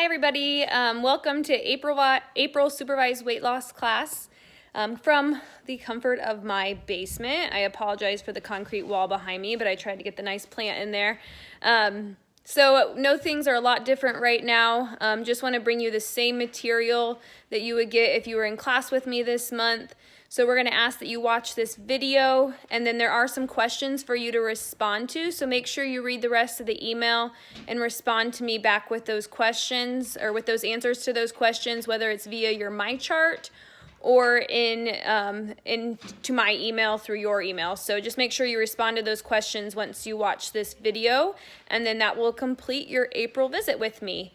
Hi everybody, welcome to April Supervised Weight Loss class from the comfort of my basement. I apologize for the concrete wall behind me, but I tried to get the nice plant in there. So no, things are a lot different right now. Just want to bring you the same material that you would get if you were in class with me this month. So we're going to ask that you watch this video, and then there are some questions for you to respond to. So make sure you read the rest of the email and respond to me back with those questions or with those answers to those questions, whether it's via your My Chart or to my email through your email. So just make sure you respond to those questions once you watch this video, and then that will complete your April visit with me.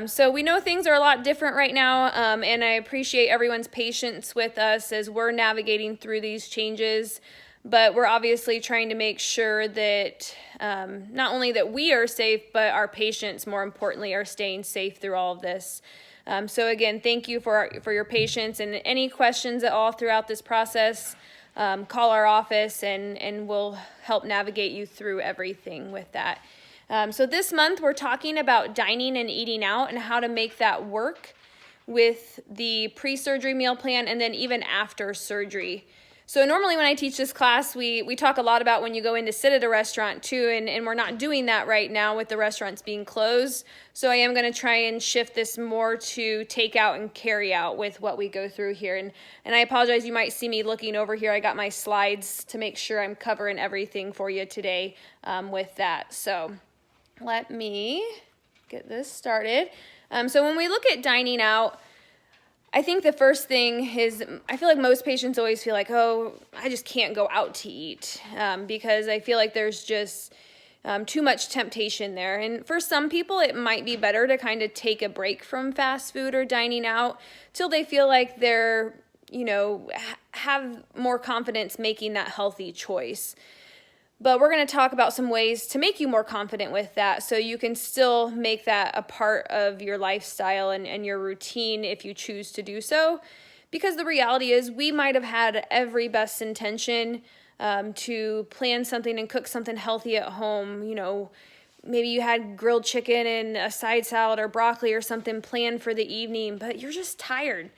So we know things are a lot different right now, and I appreciate everyone's patience with us as we're navigating through these changes, but we're obviously trying to make sure that not only that we are safe, but our patients, more importantly, are staying safe through all of this. So again, thank you for your patience, and any questions at all throughout this process, call our office and we'll help navigate you through everything with that. So this month we're talking about dining and eating out and how to make that work with the pre-surgery meal plan and then even after surgery. So normally when I teach this class, we talk a lot about when you go in to sit at a restaurant too, and we're not doing that right now with the restaurants being closed. So I am going to try and shift this more to take out and carry out with what we go through here. And I apologize, you might see me looking over here. I got my slides to make sure I'm covering everything for you today with that. So let me get this started. So when we look at dining out, I think the first thing is, I feel like most patients always feel like, oh, I just can't go out to eat because I feel like there's just too much temptation there. And for some people, it might be better to kind of take a break from fast food or dining out till they feel like they're, have more confidence making that healthy choice. But we're going to talk about some ways to make you more confident with that so you can still make that a part of your lifestyle and your routine if you choose to do so. Because the reality is we might have had every best intention to plan something and cook something healthy at home. Maybe you had grilled chicken and a side salad or broccoli or something planned for the evening, but you're just tired.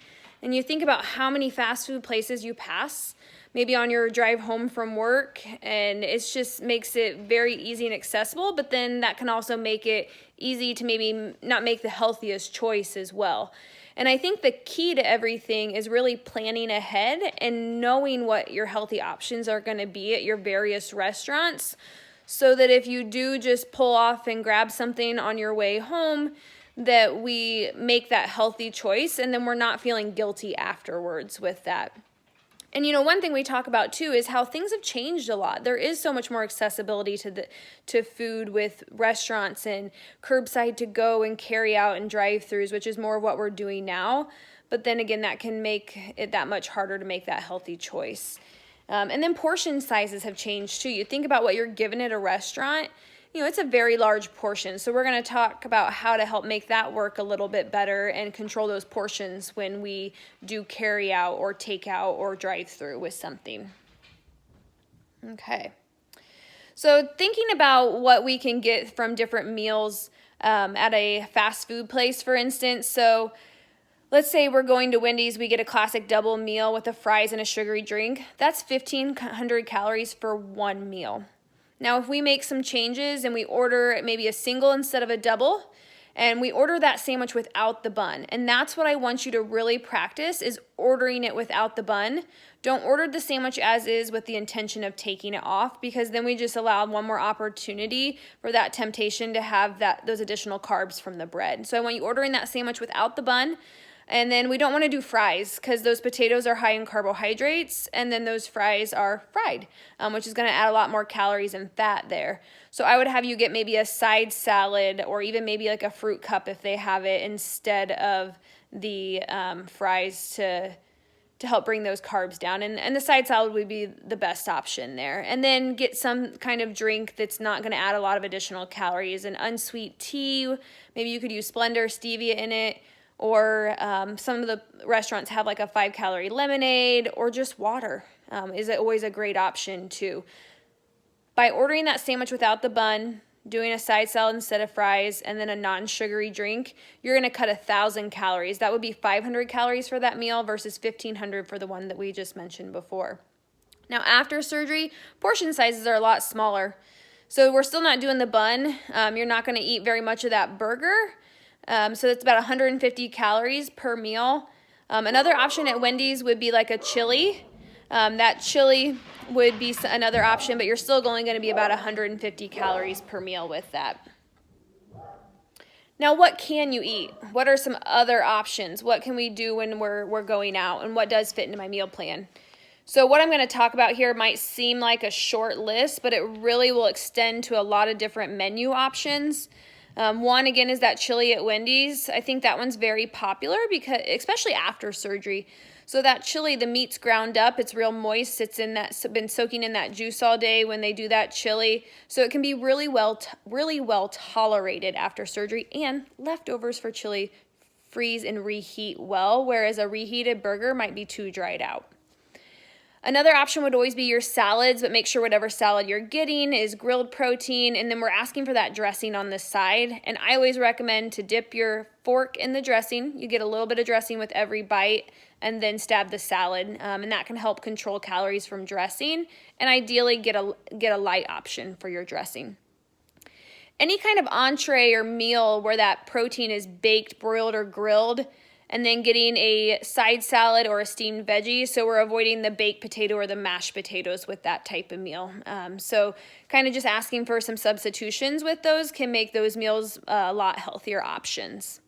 And you think about how many fast food places you pass maybe on your drive home from work, and it just makes it very easy and accessible, but then that can also make it easy to maybe not make the healthiest choice as well. And I think the key to everything is really planning ahead and knowing what your healthy options are going to be at your various restaurants, so that if you do just pull off and grab something on your way home, that we make that healthy choice and then we're not feeling guilty afterwards with that. And one thing we talk about too is how things have changed a lot. There is so much more accessibility to food with restaurants and curbside to go and carry out and drive-thrus, which is more of what we're doing now. But then again, that can make it that much harder to make that healthy choice. And then portion sizes have changed too. You think about what you're given at a restaurant, it's a very large portion. So we're going to talk about how to help make that work a little bit better and control those portions when we do carry out or take out or drive through with something. Okay. So thinking about what we can get from different meals at a fast food place, for instance. So let's say we're going to Wendy's, we get a classic double meal with the fries and a sugary drink. That's 1,500 calories for one meal. Now, if we make some changes and we order maybe a single instead of a double, and we order that sandwich without the bun, and that's what I want you to really practice, is ordering it without the bun. Don't order the sandwich as is with the intention of taking it off, because then we just allow one more opportunity for that temptation to have those additional carbs from the bread. So I want you ordering that sandwich without the bun. And then we don't want to do fries because those potatoes are high in carbohydrates, and then those fries are fried, which is going to add a lot more calories and fat there. So I would have you get maybe a side salad or even maybe like a fruit cup if they have it instead of the fries to help bring those carbs down. And the side salad would be the best option there. And then get some kind of drink that's not going to add a lot of additional calories. An unsweet tea, maybe you could use Splenda, stevia in it. Or some of the restaurants have like a 5-calorie lemonade or just water is always a great option too. By ordering that sandwich without the bun, doing a side salad instead of fries, and then a non-sugary drink, you're gonna cut 1,000 calories. That would be 500 calories for that meal versus 1,500 for the one that we just mentioned before. Now, after surgery, portion sizes are a lot smaller. So we're still not doing the bun. You're not gonna eat very much of that burger. So it's about 150 calories per meal. Another option at Wendy's would be like a chili. That chili would be another option, but you're still only going to be about 150 calories per meal with that. Now, what can you eat? What are some other options? What can we do when we're going out, and what does fit into my meal plan? So what I'm going to talk about here might seem like a short list, but it really will extend to a lot of different menu options. One, again, is that chili at Wendy's. I think that one's very popular, because especially after surgery. So that chili, the meat's ground up, it's real moist, it's been soaking in that juice all day when they do that chili. So it can be really well tolerated after surgery, and leftovers for chili freeze and reheat well, whereas a reheated burger might be too dried out. Another option would always be your salads, but make sure whatever salad you're getting is grilled protein, and then we're asking for that dressing on the side. And I always recommend to dip your fork in the dressing. You get a little bit of dressing with every bite, and then stab the salad, and that can help control calories from dressing, and ideally get a light option for your dressing. Any kind of entree or meal where that protein is baked, broiled, or grilled, and then getting a side salad or a steamed veggie. So we're avoiding the baked potato or the mashed potatoes with that type of meal. So kind of just asking for some substitutions with those can make those meals a lot healthier options.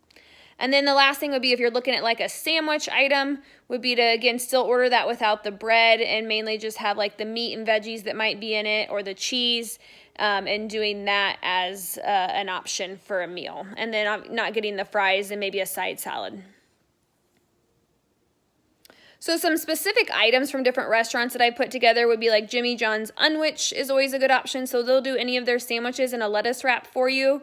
And then the last thing would be, if you're looking at like a sandwich item, would be to, again, still order that without the bread, and mainly just have like the meat and veggies that might be in it, or the cheese, and doing that as an option for a meal. And then not getting the fries and maybe a side salad. So some specific items from different restaurants that I put together would be like Jimmy John's Unwich is always a good option. So they'll do any of their sandwiches in a lettuce wrap for you.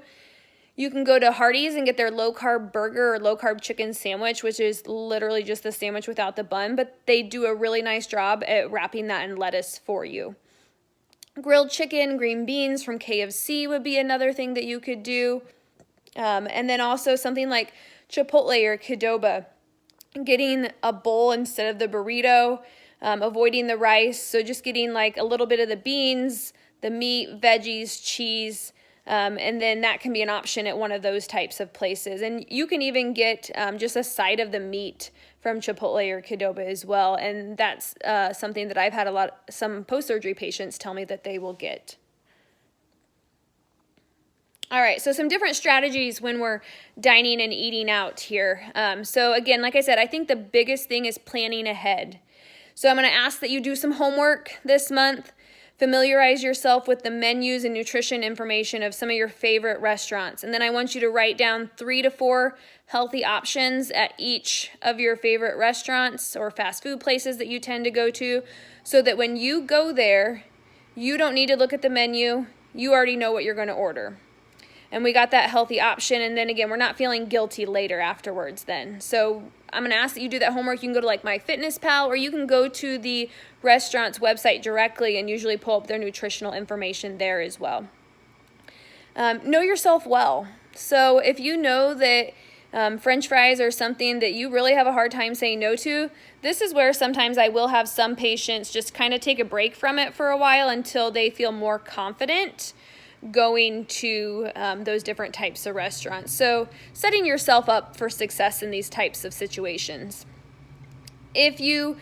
You can go to Hardee's and get their low-carb burger or low-carb chicken sandwich, which is literally just the sandwich without the bun, but they do a really nice job at wrapping that in lettuce for you. Grilled chicken, green beans from KFC would be another thing that you could do. And then also something like Chipotle or Qdoba. Getting a bowl instead of the burrito, avoiding the rice. So just getting like a little bit of the beans, the meat, veggies, cheese, and then that can be an option at one of those types of places. And you can even get just a side of the meat from Chipotle or Qdoba as well. And that's something that I've had some post-surgery patients tell me that they will get. All right, so some different strategies when we're dining and eating out here. So again, like I said, I think the biggest thing is planning ahead. So I'm going to ask that you do some homework this month. Familiarize yourself with the menus and nutrition information of some of your favorite restaurants. And then I want you to write down 3 to 4 healthy options at each of your favorite restaurants or fast food places that you tend to go to, so that when you go there, you don't need to look at the menu. You already know what you're going to order. And we got that healthy option, and then again, we're not feeling guilty later afterwards then. So I'm going to ask that you do that homework. You can go to like MyFitnessPal, or you can go to the restaurant's website directly and usually pull up their nutritional information there as well. Know yourself well. So if you know that French fries are something that you really have a hard time saying no to, this is where sometimes I will have some patients just kind of take a break from it for a while until they feel more confident going to those different types of restaurants. So setting yourself up for success in these types of situations. If you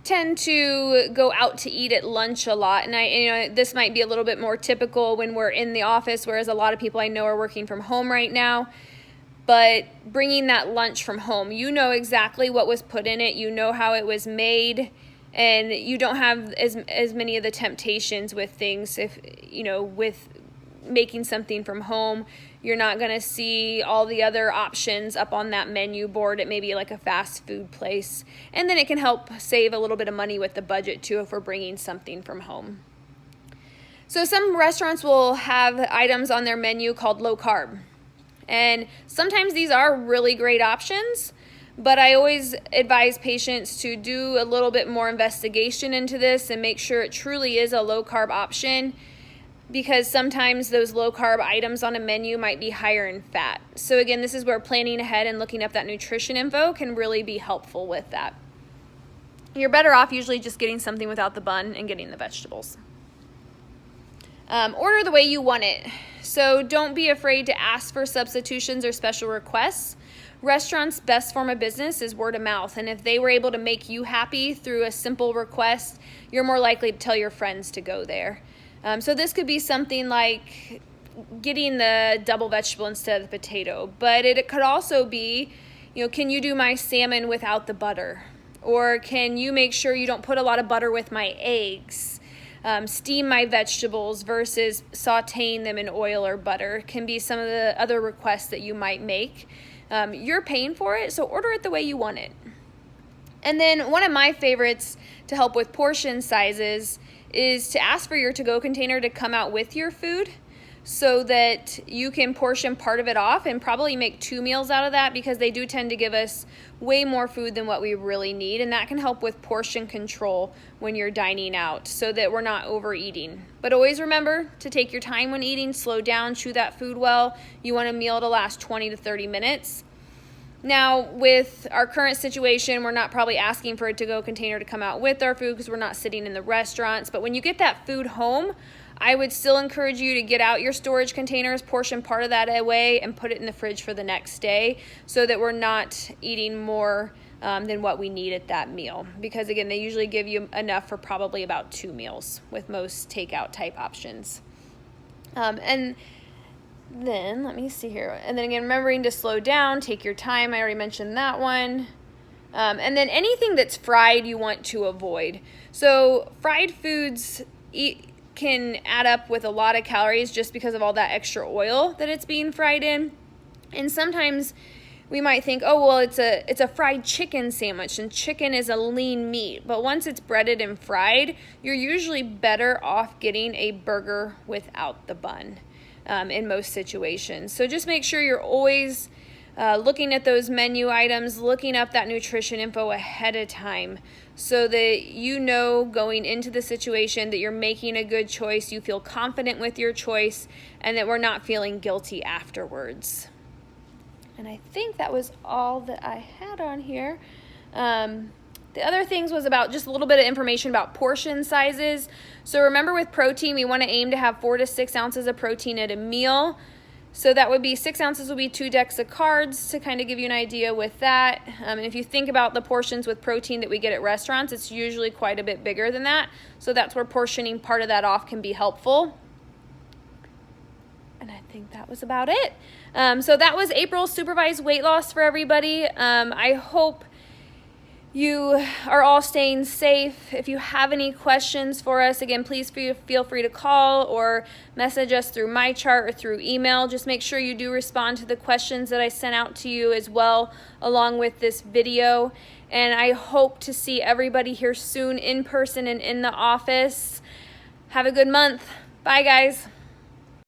tend to go out to eat at lunch a lot, and this might be a little bit more typical when we're in the office, whereas a lot of people I know are working from home right now, but bringing that lunch from home, you know exactly what was put in it, you know how it was made, and you don't have as many of the temptations with things. With making something from home, you're not going to see all the other options up on that menu board at maybe like a fast food place. And then it can help save a little bit of money with the budget too if we're bringing something from home. So some restaurants will have items on their menu called low carb. And sometimes these are really great options, but I always advise patients to do a little bit more investigation into this and make sure it truly is a low carb option. because sometimes those low-carb items on a menu might be higher in fat. So again, this is where planning ahead and looking up that nutrition info can really be helpful with that. You're better off usually just getting something without the bun and getting the vegetables. Order the way you want it. So don't be afraid to ask for substitutions or special requests. Restaurants' best form of business is word of mouth, and if they were able to make you happy through a simple request, you're more likely to tell your friends to go there. So this could be something like getting the double vegetable instead of the potato, but it could also be, can you do my salmon without the butter? Or can you make sure you don't put a lot of butter with my eggs? Steam my vegetables versus sauteing them in oil or butter can be some of the other requests that you might make. You're paying for it, so order it the way you want it. And then one of my favorites to help with portion sizes is to ask for your to-go container to come out with your food so that you can portion part of it off and probably make 2 meals out of that, because they do tend to give us way more food than what we really need, and that can help with portion control when you're dining out so that we're not overeating. But always remember to take your time when eating, slow down, chew that food well. You want a meal to last 20 to 30 minutes. Now, with our current situation, we're not probably asking for a to-go container to come out with our food because we're not sitting in the restaurants. But when you get that food home, I would still encourage you to get out your storage containers, portion part of that away, and put it in the fridge for the next day so that we're not eating more than what we need at that meal. Because again, they usually give you enough for probably about 2 meals with most takeout type options. And then let me see here. And then again, remembering to slow down, take your time. I already mentioned that one. And then anything that's fried you want to avoid. So fried foods can add up with a lot of calories just because of all that extra oil that it's being fried in. And sometimes we might think, oh, well, it's a fried chicken sandwich, and chicken is a lean meat. But once it's breaded and fried, you're usually better off getting a burger without the bun in most situations. So just make sure you're always looking at those menu items, looking up that nutrition info ahead of time so that you know going into the situation that you're making a good choice, you feel confident with your choice, and that we're not feeling guilty afterwards. And I think that was all that I had on here. The other things was about just a little bit of information about portion sizes. So remember, with protein, we want to aim to have 4 to 6 ounces of protein at a meal. So that would be 6 ounces would be 2 decks of cards to kind of give you an idea with that. And if you think about the portions with protein that we get at restaurants, it's usually quite a bit bigger than that. So that's where portioning part of that off can be helpful. And I think that was about it. So that was April's supervised weight loss for everybody. I hope you are all staying safe. If you have any questions for us, again, please feel free to call or message us through my chart or through email. Just make sure you do respond to the questions that I sent out to you as well, along with this video. And I hope to see everybody here soon in person and in the office. Have a good month. Bye, guys.